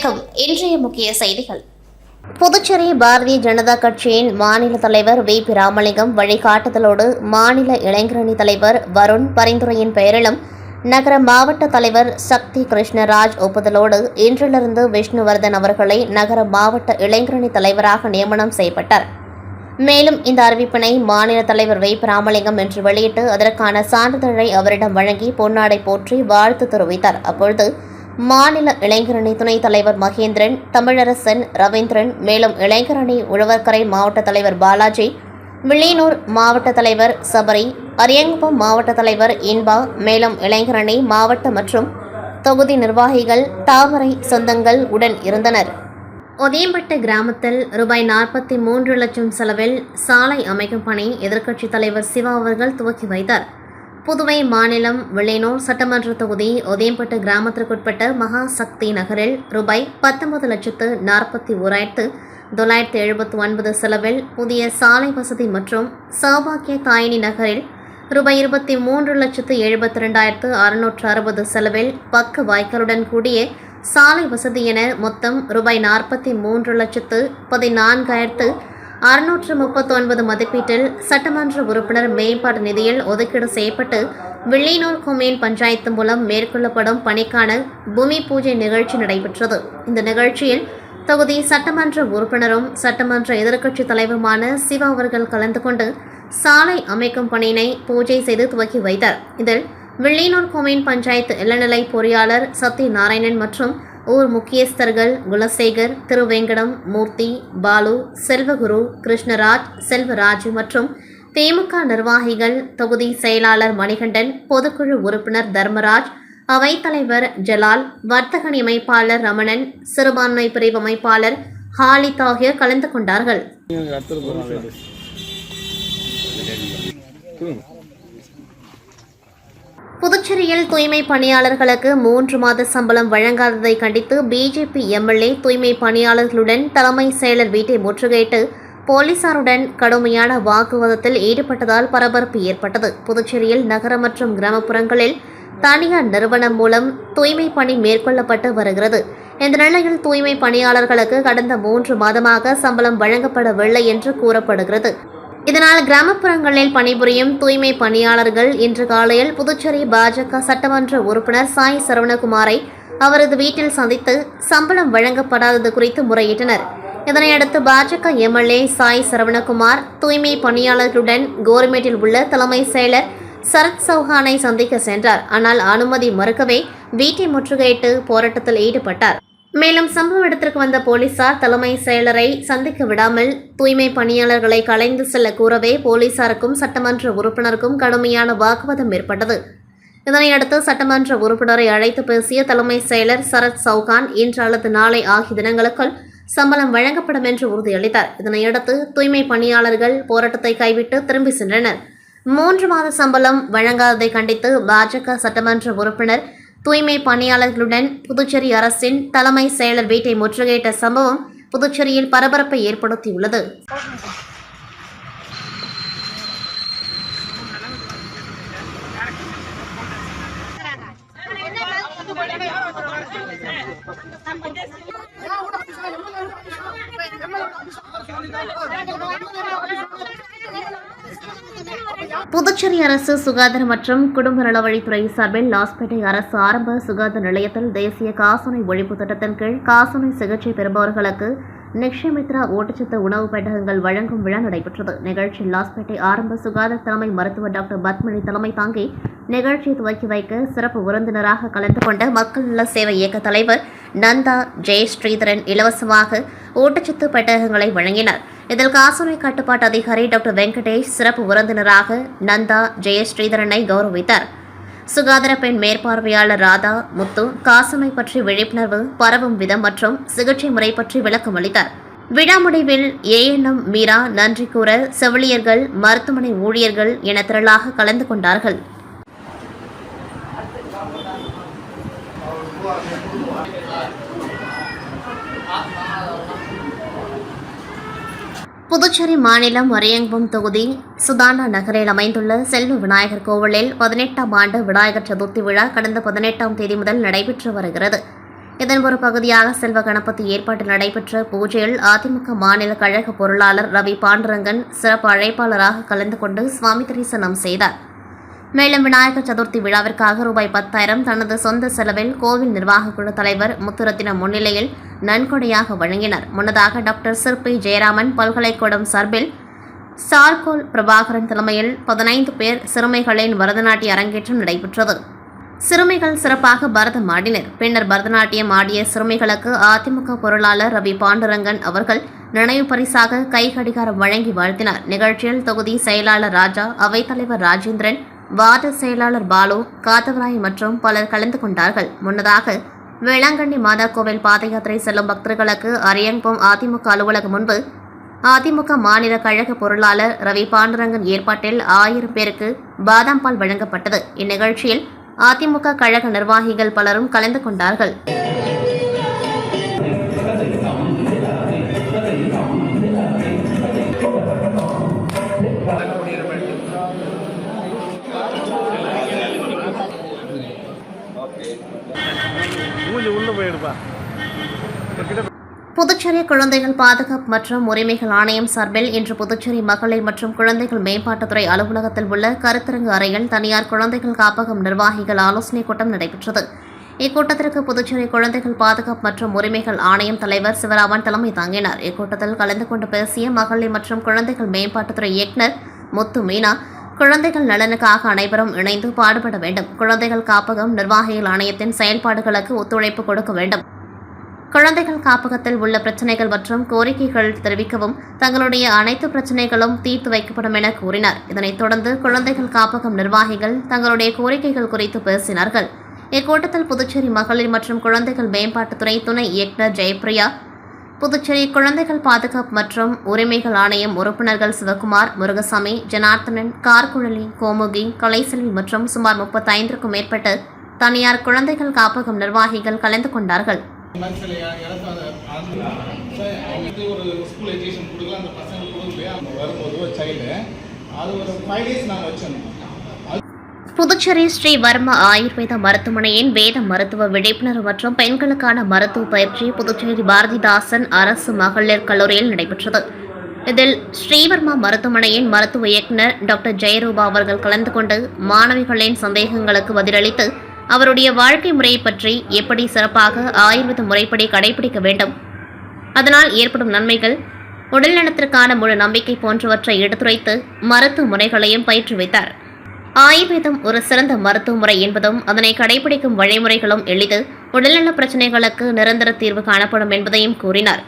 வணக்கம். இன்றைய முக்கிய செய்திகள். புதுச்சேரி பாரதிய ஜனதா கட்சியின் மாநில தலைவர் வி.பி. ராமலிங்கம் வழிகாட்டுதலோடு மாநில இளைஞரணி தலைவர் வருண் பரிந்துரையின் பெயரிலும் நகர மாவட்ட தலைவர் சக்தி கிருஷ்ணராஜ் ஒப்புதலோடு இன்றிலிருந்து விஷ்ணுவர்தன் அவர்களை நகர மாவட்ட இளைஞரணி தலைவராக நியமனம் செய்யப்பட்டார். மேலும் இந்த அறிவிப்பினை மாநில தலைவர் வி.பி. ராமலிங்கம் என்று வெளியிட்டு அதற்கான சான்றிதழை அவரிடம் வழங்கி பொன்னாடை போற்றி வாழ்த்து தெரிவித்தார். அப்பொழுது மாநில இளைஞரணி துணைத் தலைவர் மகேந்திரன், தமிழரசன், ரவீந்திரன், மேலும் இளைஞரணி உழவர்கரை மாவட்ட தலைவர் பாலாஜி, வில்லியனூர் மாவட்ட தலைவர் சபரி, அரியங்குப்பம் மாவட்ட தலைவர் இன்பா, மேலும் இளைஞரணி மாவட்ட மற்றும் தொகுதி நிர்வாகிகள், தாமரை சொந்தங்கள் உடன் இருந்தனர். ஒதியம்பட்டு கிராமத்தில் ரூபாய் 43 லட்சம் செலவில் சாலை அமைக்கும் பணி எதிர்க்கட்சித் தலைவர் சிவா அவர்கள் துவக்கி வைத்தார். புதுவை மாநிலம் வில்லியனூர் சட்டமன்ற தொகுதி ஒதியம்பட்டு கிராமத்திற்குட்பட்ட மகாசக்தி நகரில் ரூபாய் 19,41,979 செலவில் புதிய சாலை வசதி மற்றும் சௌபாக்கிய தாயினி நகரில் ரூபாய் 23,72,660 செலவில் பக்க வாய்க்காலுடன் கூடிய சாலை வசதி என மொத்தம் ரூபாய் 43,14,639 மதிப்பீட்டில் சட்டமன்ற உறுப்பினர் மேம்பாட்டு நிதியில் ஒதுக்கீடு செய்யப்பட்டு வில்லியனூர் கொம்யூன் பஞ்சாயத்து மூலம் மேற்கொள்ளப்படும் பணிக்கான பூமி பூஜை நிகழ்ச்சி நடைபெற்றது. இந்த நிகழ்ச்சியில் தொகுதி சட்டமன்ற உறுப்பினரும் சட்டமன்ற எதிர்க்கட்சித் தலைவருமான சிவா அவர்கள் கலந்து கொண்டு சாலை அமைக்கும் பணியினை பூஜை செய்து துவக்கி வைத்தார். இதில் வில்லியனூர் கொம்யூன் பஞ்சாயத்து இளநிலை பொறியாளர் சத்யநாராயணன் மற்றும் ஊர் முக்கியஸ்தர்கள் குலசேகர், திருவேங்கடம், மூர்த்தி, பாலு, செல்வகுரு, கிருஷ்ணராஜ், செல்வராஜ் மற்றும் திமுக நிர்வாகிகள், தொகுதி செயலாளர் மணிகண்டன், பொதுக்குழு உறுப்பினர் தர்மராஜ், அவைத்தலைவர் ஜலால், வர்த்தகணி அமைப்பாளர் ரமணன், சிறுபான்மை பிரிவு அமைப்பாளர் ஹாலித் ஆகியோர் கலந்து கொண்டார்கள். புதுச்சேரியில் தூய்மை பணியாளர்களுக்கு 3 மாத சம்பளம் வழங்காததை கண்டித்து பிஜேபி எம்எல்ஏ தூய்மை பணியாளர்களுடன் தலைமை செயலர் வீட்டை முற்றுகையிட்டு போலீசாருடன் கடுமையான வாக்குவாதத்தில் ஈடுபட்டதால் பரபரப்பு ஏற்பட்டது. புதுச்சேரியில் நகர மற்றும் கிராமப்புறங்களில் தனியார் நிறுவனம் மூலம் தூய்மை பணி மேற்கொள்ளப்பட்டு வருகிறது. இந்த நிலையில் தூய்மை பணியாளர்களுக்கு கடந்த 3 மாதமாக சம்பளம் வழங்கப்படவில்லை என்று கூறப்படுகிறது. இதனால் கிராமப்புறங்களில் பணிபுரியும் தூய்மை பணியாளர்கள் இன்று காலையில் புதுச்சேரி பாஜக சட்டமன்ற உறுப்பினர் சாய் சரவணகுமாரை அவரது வீட்டில் சந்தித்து சம்பளம் வழங்கப்படாதது குறித்து முறையிட்டனர். இதனையடுத்து பாஜக எம்எல்ஏ சாய் சரவணகுமார் தூய்மை பணியாளர்களுடன் கோரிமேட்டில் உள்ள தலைமை செயலர் சரத் சௌஹானை சந்திக்க சென்றார். ஆனால் அனுமதி மறுக்கவே வீட்டை முற்றுகையிட்டு போராட்டத்தில் ஈடுபட்டார். மேலும் சம்பவ இடத்திற்கு வந்த போலீசார் தலைமை செயலரை சந்திக்க விடாமல் தூய்மை பணியாளர்களை கலைந்து செல்ல கூறவே போலீசாருக்கும் சட்டமன்ற உறுப்பினருக்கும் கடுமையான வாக்குவாதம் ஏற்பட்டது. இதனையடுத்து சட்டமன்ற உறுப்பினரை அழைத்து பேசிய தலைமை செயலர் சரத் சௌகான் இன்று அல்லது நாளை ஆகிய தினங்களுக்குள் சம்பளம் வழங்கப்படும் என்று உறுதியளித்தார். இதனையடுத்து தூய்மை பணியாளர்கள் போராட்டத்தை கைவிட்டு திரும்பி சென்றனர். 3 மாத சம்பளம் வழங்காததை கண்டித்து பாஜக சட்டமன்ற உறுப்பினர் தூய்மை பணியாளர்களுடன் புதுச்சேரி அரசின் தலைமை செயலர் வீட்டை முற்றுகையிட்ட சம்பவம் புதுச்சேரியில் பரபரப்பை ஏற்படுத்தியுள்ளது. புதுச்சேரி அரசு சுகாதார மற்றும் குடும்ப நலவழித்துறை சார்பில் லாஸ்பேட்டை அரசு ஆரம்ப சுகாதார நிலையத்தில் தேசிய காசநோய் ஒழிப்பு திட்டத்தின் கீழ் காசநோய் சிகிச்சை பெறுபவர்களுக்கு நிக்ஷயமித்ரா ஊட்டச்சத்து உணவு பெட்டகங்கள் வழங்கும் விழா நடைபெற்றது. நிகழ்ச்சியில் லாஸ்பேட்டை ஆரம்ப சுகாதார தலைமை மருத்துவர் டாக்டர் பத்மினி தலைமை தாங்கி நிகழ்ச்சியை துவக்கி வைக்க சிறப்பு விருந்தினராக கலந்து கொண்ட மக்கள் நல சேவை இயக்க தலைவர் நந்தா ஜெயஸ்ரீதரன் இலவசமாக ஊட்டச்சத்து பெட்டகங்களை வழங்கினார். இதில் காசநோய் கட்டுப்பாட்டு அதிகாரி டாக்டர் வெங்கடேஷ் சிறப்பு விருந்தினராக நந்தா ஜெயஸ்ரீதரனை கௌரவித்தார். சுகாதார பெண் மேற்பார்வையாளர் ராதா முத்து காசநோய் பற்றி விழிப்புணர்வு, பரவும் விதம் மற்றும் சிகிச்சை முறை பற்றி விளக்கம் அளித்தார். விழா முடிவில் ஏஎன்எம் மீரா நன்றி கூற செவிலியர்கள், மருத்துவமனை ஊழியர்கள் என திரளாக கலந்து கொண்டார்கள். புதுச்சேரி மாநிலம் அரியங்குப்பம் தொகுதி சுதானா நகரில் அமைந்துள்ள செல்வ விநாயகர் கோவிலில் 18ஆம் ஆண்டு விநாயகர் சதுர்த்தி விழா கடந்த 18ஆம் தேதி முதல் நடைபெற்று வருகிறது. இதன் ஒரு பகுதியாக செல்வ கணபதி ஏற்பாட்டில் நடைபெற்ற பூஜையில் அதிமுக மாநில கழக பொருளாளர் ரவி பாண்டுரங்கன் சிறப்பு அழைப்பாளராக கலந்து கொண்டு சுவாமி தரிசனம் செய்தார். மேலும் விநாயகர் சதுர்த்தி விழாவிற்காக ரூபாய் 10,000 தனது சொந்த செலவில் கோவில் நிர்வாக குழு தலைவர் முத்துரத்தினம் முன்னிலையில் நன்கொடையாக வழங்கினர். முன்னதாக டாக்டர் சிற்பி ஜெயராமன் பல்கலைக்கழகம் சார்பில் சார்கோல் பிரபாகரன் தலைமையில் 15 பேர் சிறுமிகளின் பரதநாட்டிய அரங்கேற்றம் நடைபெற்றது. சிறுமிகள் சிறப்பாக பரதம் ஆடினர். பின்னர் பரதநாட்டியம் ஆடிய சிறுமிகளுக்கு அதிமுக பொருளாளர் ரவி பாண்டுரங்கன் அவர்கள் நினைவு பரிசாக கை கடிகாரம் வழங்கி வாழ்த்தினார். நிகழ்ச்சியில் தொகுதி செயலாளர் ராஜா, அவைத்தலைவர் ராஜேந்திரன், வார்டு செயலாளர் பாலு, காத்தவராய் மற்றும் பலர் கலந்து கொண்டார்கள். முன்னதாக வேளாங்கண்ணி மாதா கோவில் பாத யாத்திரை செல்லும் பக்தர்களுக்கு அரியங்குப்பம் அதிமுக அலுவலகம் முன்பு அதிமுக மாநில கழக பொருளாளர் ரவி பாண்டுரங்கன் ஏற்பாட்டில் 1000 பேருக்கு பாதாம் பால் வழங்கப்பட்டது. இந்நிகழ்ச்சியில் அதிமுக கழக நிர்வாகிகள் பலரும் கலந்து கொண்டார்கள். புதுச்சேரி குழந்தைகள் பாதுகாப்பு மற்றும் உரிமைகள் ஆணையம் சார்பில் இன்று புதுச்சேரி மகளிர் மற்றும் குழந்தைகள் மேம்பாட்டுத்துறை அலுவலகத்தில் உள்ள கருத்தரங்கு அறையில் தனியார் குழந்தைகள் காப்பகம் நிர்வாகிகள் ஆலோசனைக் கூட்டம் நடைபெற்றது. இக்கூட்டத்திற்கு புதுச்சேரி குழந்தைகள் பாதுகாப்பு மற்றும் உரிமைகள் ஆணையம் தலைவர் சிவராமன் தலைமை தாங்கினார். இக்கூட்டத்தில் கலந்து கொண்டு பேசிய மகளிர் மற்றும் குழந்தைகள் மேம்பாட்டுத்துறை இயக்குநர் முத்து மீனா, குழந்தைகள் நலனுக்காக அனைவரும் இணைந்து பாடுபட வேண்டும். குழந்தைகள் காப்பகம் நிர்வாகிகள் ஆணையத்தின் செயல்பாடுகளுக்கு ஒத்துழைப்பு கொடுக்க வேண்டும். குழந்தைகள் காப்பகத்தில் உள்ள பிரச்சினைகள் மற்றும் கோரிக்கைகள் தெரிவிக்கவும் தங்களுடைய அனைத்து பிரச்சினைகளும் தீர்த்து வைக்கப்படும் என கூறினார். இதனைத் தொடர்ந்து குழந்தைகள் காப்பகம் நிர்வாகிகள் தங்களுடைய கோரிக்கைகள் குறித்து பேசினார்கள். இக்கூட்டத்தில் புதுச்சேரி மகளிர் மற்றும் குழந்தைகள் மேம்பாட்டுத்துறை துணை இயக்குநர் ஜெயப்பிரியா, புதுச்சேரி குழந்தைகள் பாதுகாப்பு மற்றும் உரிமைகள் ஆணையம் உறுப்பினர்கள் சிவகுமார், முருகசாமி, ஜனார்த்தனன், கார்குழலி, கோமுகி, கலைசெல்வி மற்றும் சுமார் 35க்கும் மேற்பட்ட தனியார் குழந்தைகள் காப்பகம் நிர்வாகிகள் கலந்து கொண்டார்கள். ஒரு ஸ்கூல் எஜுகேஷன் கொடுக்கலாம், அந்த பசங்களுக்கு கொடுத்து வரும்போது ஒரு சைல்டு அது ஒரு 5 days நாங்கள் வச்சோம். புதுச்சேரி ஸ்ரீ வர்மா ஆயுர்வேத மருத்துவமனையின் வேத மருத்துவ விழிப்புணர்வு மற்றும் பெண்களுக்கான மருத்துவ பயிற்சி புதுச்சேரி பாரதிதாசன் அரசு மகளிர் கல்லூரியில் நடைபெற்றது. இதில் ஸ்ரீவர்மா மருத்துவமனையின் மருத்துவ இயக்குநர் டாக்டர் ஜெயரூபா அவர்கள் கலந்து கொண்டு மாணவிகளின் சந்தேகங்களுக்கு பதிலளித்து அவருடைய வாழ்க்கை முறையை பற்றி, எப்படி சிறப்பாக ஆயுர்வேத முறைப்படி கடைபிடிக்க வேண்டும், அதனால் ஏற்படும் நன்மைகள், உடல் நலத்திற்கான முழு நம்பிக்கை போன்றவற்றை எடுத்துரைத்து மருத்துவ முறைகளையும் பயிற்று வைத்தார். ஆயுர்வேதம் ஒரு சிறந்த மருத்துவ முறை என்பதும் அதனை கடைபிடிக்கும் வழிமுறைகளும் எளிது, உடல்நல பிரச்சினைகளுக்கு நிரந்தர தீர்வு காணப்படும் என்பதையும் கூறினார்.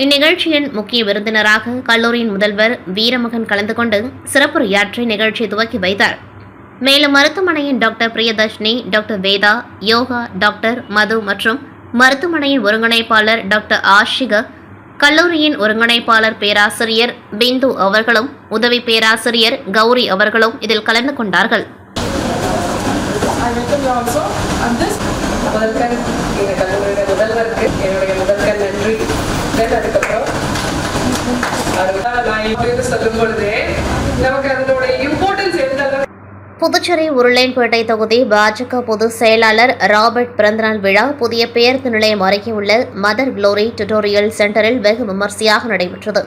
இந்நிகழ்ச்சியின் முக்கிய விருந்தினராக கல்லூரியின் முதல்வர் வீரமகன் கலந்து கொண்டு சிறப்புரையாற்றி நிகழ்ச்சியை துவக்கி வைத்தார். மேலும் மருத்துவமனையின் doctor Priyadarshini, doctor Veda, yoga doctor Madhu மற்றும் மருத்துவமனையின் ஒருங்கிணைப்பாளர் டாக்டர் ஆஷிகா, கல்லூரியின் ஒருங்கிணைப்பாளர் பேராசிரியர் பிந்து அவர்களும் உதவி பேராசிரியர் கௌரி அவர்களும் இதில் கலந்து கொண்டார்கள். புதுச்சேரி உருளையன்பேட்டை தொகுதி பாஜக பொதுச் செயலாளர் ராபர்ட் பிறந்தநாள் விழா புதிய பேருந்து நிலையம் அருகே உள்ள மதர் குளோரி டியூட்டோரியல் சென்டரில் வெகு விமர்சையாக நடைபெற்றது.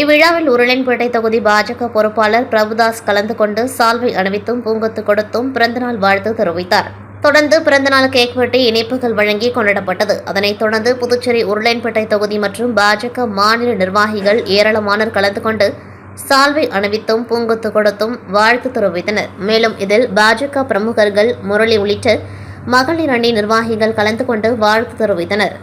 இவ்விழாவில் உருளையன்பேட்டை தொகுதி பாஜக பொறுப்பாளர் பிரபுதாஸ் கலந்து கொண்டு சால்வை அணிவித்தும் பூங்கொத்து கொடுத்தும் பிறந்தநாள் வாழ்த்து தெரிவித்தார். தொடர்ந்து பிறந்தநாள் கேக் வெட்டி இனிப்புகள் வழங்கி கொண்டாடப்பட்டது. அதனைத் தொடர்ந்து புதுச்சேரி உருளையன்பேட்டை தொகுதி மற்றும் பாஜக மாநில நிர்வாகிகள் ஏராளமானோர் கலந்து கொண்டு சால்வை அணிவித்தும் பூங்கொத்து கொடுத்தும் வாழ்த்து தெரிவித்தனர். மேலும் இதில் பாஜக பிரமுகர்கள், முரளி உள்ளிட்ட மகளிர் அணி நிர்வாகிகள் கலந்து கொண்டு வாழ்த்து தெரிவித்தனர்.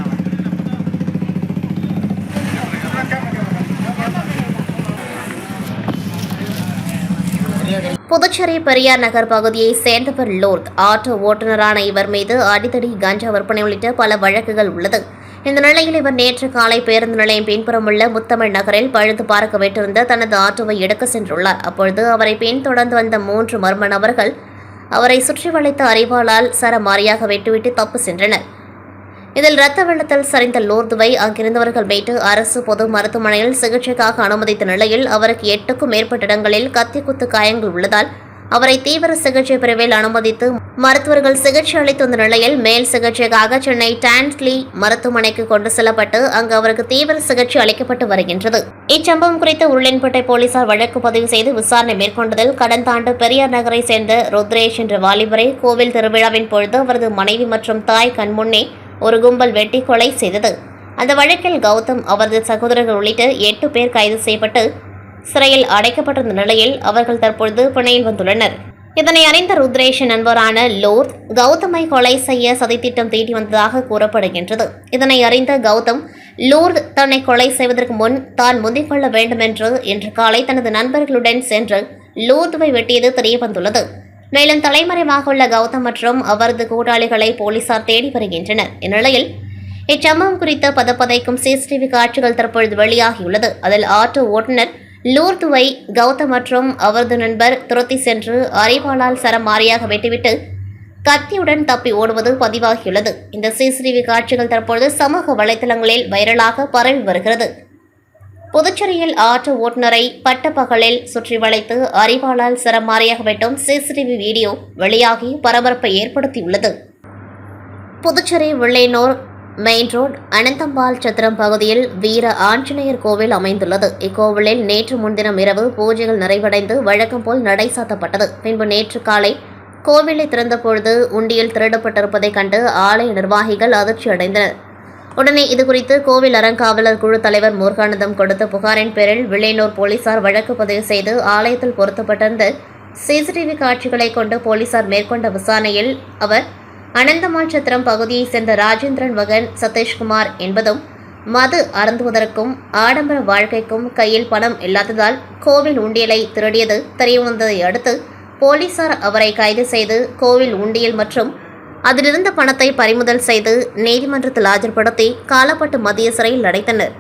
புதுச்சேரி பெரியார் நகர் பகுதியை சேர்ந்தவர் லோர்த். ஆட்டோ ஓட்டுநரான இவர் மீது அடித்தடி, கஞ்சா விற்பனை உள்ளிட்ட பல வழக்குகள் உள்ளது. இந்த நிலையில் இவர் நேற்று காலை பேருந்து நிலையம் பின்புறம் உள்ள முத்தமிழ் நகரில் பழுது பார்க்க வைத்திருந்த தனது ஆட்டோவை எடுக்க சென்றுள்ளார். அப்பொழுது அவரை பின்தொடர்ந்து வந்த 3 மர்ம நபர்கள் அவரை சுற்றி வளைத்த அரிவாளால் சரமாரியாக வெட்டிவிட்டு தப்பு சென்றனர். இதில் இரத்த வெள்ளத்தில் சரிந்த லோர்துவை அங்கிருந்தவர்கள் மீட்டு அரசு பொது மருத்துவமனையில் சிகிச்சைக்காக அனுமதித்த நிலையில் அவருக்கு 8க்கும் மேற்பட்ட இடங்களில் கத்தி குத்து காயங்கள் உள்ளதால் அவரை தீவிர சிகிச்சை பிரிவில் அனுமதித்து மருத்துவர்கள் சிகிச்சை அளித்து வந்த நிலையில் மேல் சிகிச்சைக்காக சென்னை டான்ஸ்லி மருத்துவமனைக்கு கொண்டு செல்லப்பட்டு அங்கு அவருக்கு தீவிர சிகிச்சை அளிக்கப்பட்டு வருகின்றது. இச்சம்பவம் குறித்து உருளையன்பேட்டை போலீசார் வழக்கு பதிவு செய்து விசாரணை மேற்கொண்டதில் கடந்த ஆண்டு பெரியார் நகரை சேர்ந்த ருத்ரேஷ் என்ற வாலிபரை கோவில் திருவிழாவின் பொழுது அவரது மனைவி மற்றும் தாய் கண்முன்னே ஒரு கும்பல் வெட்டி கொலை செய்தது. அந்த வழக்கில் கௌதம், அவரது சகோதரர்கள் உள்ளிட்ட 8 பேர் கைது செய்யப்பட்டு சிறையில் அடைக்கப்பட்டிருந்த நிலையில் அவர்கள் தற்பொழுது பிணையில் வந்துள்ளனர். இதனை அறிந்த ருத்ரேஷின் நண்பரான லோர்த் கௌதமை கொலை செய்ய சதித்திட்டம் தீட்டி வந்ததாக கூறப்படுகின்றது. இதனை அறிந்த கௌதம், லோர்த் தன்னை கொலை செய்வதற்கு முன் தான் முந்திக் கொள்ள வேண்டும் என்று இன்று காலை தனது நண்பர்களுடன் சென்று லோர்துவை வெட்டியது தெரியவந்துள்ளது. மேலும் தலைமறைவாக உள்ள கௌதம் மற்றும் அவரது கூட்டாளிகளை போலீசார் தேடி வருகின்றனர். இந்நிலையில் இச்சம்பவம் குறித்த பதப்பதைக்கும் சிசிடிவி காட்சிகள் தற்பொழுது வெளியாகியுள்ளது. அதில் ஆட்டோ ஓட்டுநர் லூர்துவை கௌதம் மற்றும் அவரது நண்பர் துரத்தி சென்று அரிவாளால் சரமாரியாக வெட்டிவிட்டு கத்தியுடன் தப்பி ஓடுவது பதிவாகியுள்ளது. இந்த சிசிடிவி காட்சிகள் தற்பொழுது சமூக வலைதளங்களில் வைரலாக பரவி வருகிறது. புதுச்சேரியில் ஆட்டோ ஓட்டுநரை பட்டப்பகலில் சுற்றி வளைத்து அரிவாளால் சரமாரியாக வெட்டும் சிசிடிவி வீடியோ வெளியாகி பரபரப்பை ஏற்படுத்தியுள்ளது. புதுச்சேரி வில்லியனூர் மெயின் ரோடு அனந்தம்பாள் சத்திரம் பகுதியில் வீர ஆஞ்சநேயர் கோவில் அமைந்துள்ளது. இக்கோவிலில் நேற்று முன்தினம் இரவு பூஜைகள் நிறைவடைந்து வழக்கம் போல் நடை சாத்தப்பட்டது. பின்பு நேற்று காலை கோவிலை திறந்தபொழுது உண்டியல் திருடப்பட்டிருப்பதைக் கண்டு ஆலய நிர்வாகிகள் அதிர்ச்சி அடைந்தனர். உடனே இதுகுறித்து கோவில் அறங்காவலர் குழு தலைவர் முருகானந்தம் கொடுத்த புகாரின் பேரில் வில்லியனூர் போலீசார் வழக்கு பதிவு செய்து ஆலயத்தில் பொருத்தப்பட்டிருந்த சிசிடிவி காட்சிகளை கொண்டு போலீசார் மேற்கொண்ட விசாரணையில் அவர் அனந்தமாள் சத்திரம் பகுதியைச் சேர்ந்த ராஜேந்திரன் மகன் சதீஷ்குமார் என்பதும் மது அருந்துவதற்கும் ஆடம்பர வாழ்க்கைக்கும் கையில் பணம் இல்லாததால் கோவில் உண்டியலை திருடியது தெரியவந்ததை அடுத்து போலீசார் அவரை கைது செய்து கோவில் உண்டியல் மற்றும் அதிலிருந்த பணத்தை பறிமுதல் செய்து நீதிமன்றத்தில் ஆஜர்படுத்தி காலப்பட்டு மத்திய சிறையில் அடைத்தனர்.